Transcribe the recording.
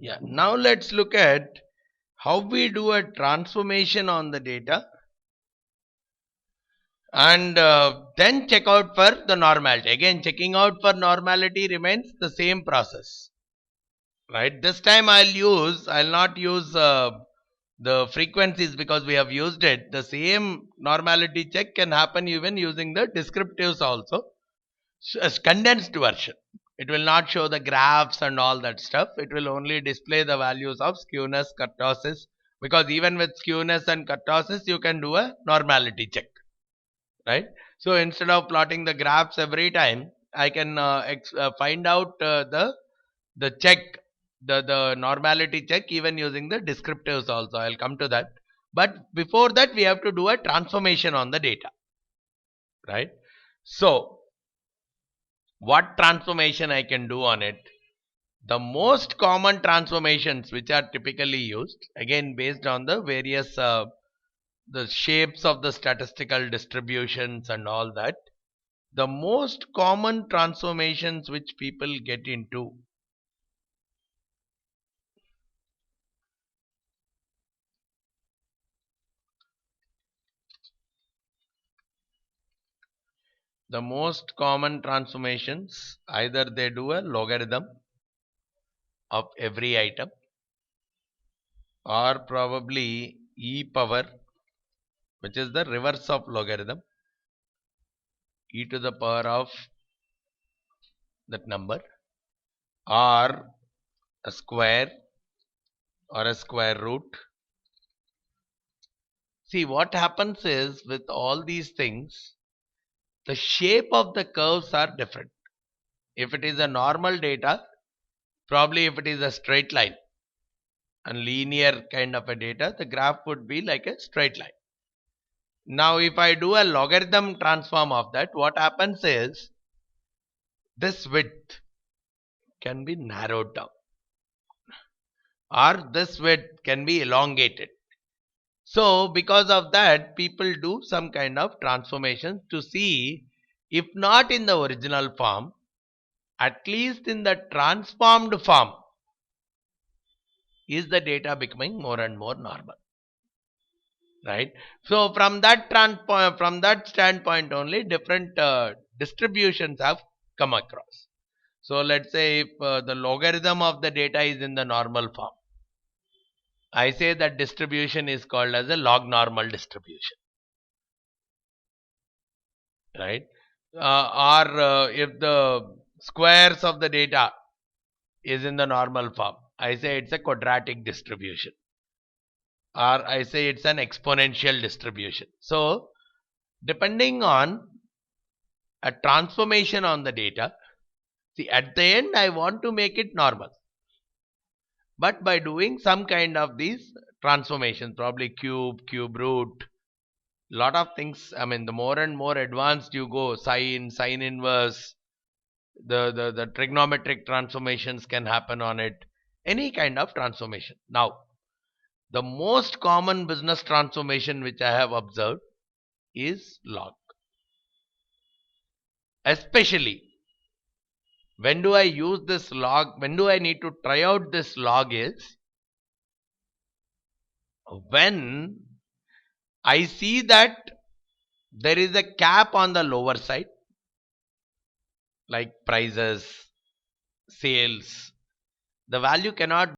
Yeah, now let's look at how we do a transformation on the data and then check out for the normality. Again, checking out for normality remains the same process, right? This time I'll not use the frequencies because we have used it. The same normality check can happen even using the descriptives also. As condensed version. It will not show the graphs and all that stuff. It will only display the values of skewness, kurtosis, because even with skewness and kurtosis, you can do a normality check, right? So instead of plotting the graphs every time, I can find out the check, the normality check, even using the descriptives also. I'll come to that. But before that, we have to do a transformation on the data, right? So what transformation I can do on it? The most common transformations which are typically used, again based on the various the shapes of the statistical distributions and all that, the most common transformations which people get into the most common transformations, either they do a logarithm of every item or probably e power, which is the reverse of logarithm, e to the power of that number, or a square or a square root. See, what happens is with all these things, the shape of the curves are different. If it is a normal data, probably if it is a straight line and linear kind of a data, the graph would be like a straight line. Now, if I do a logarithm transform of that, what happens is this width can be narrowed down or this width can be elongated. So, because of that, people do some kind of transformation to see, if not in the original form, at least in the transformed form, is the data becoming more and more normal, right? So, from that standpoint only, different distributions have come across. So, let's say if the logarithm of the data is in the normal form, I say that distribution is called as a log normal distribution, right? Or if the squares of the data is in the normal form, I say it's a quadratic distribution, or I say it's an exponential distribution. So depending on a transformation on the data, see, at the end I want to make it normal, but by doing some kind of these transformations, probably cube root, lot of things. I mean, the more and more advanced you go, sine inverse, the trigonometric transformations can happen on it, any kind of transformation. Now, the most common business transformation which I have observed is log. Especially when do I use this log, when do I need to try out this log, is when I see that there is a cap on the lower side, like prices, sales, the value cannot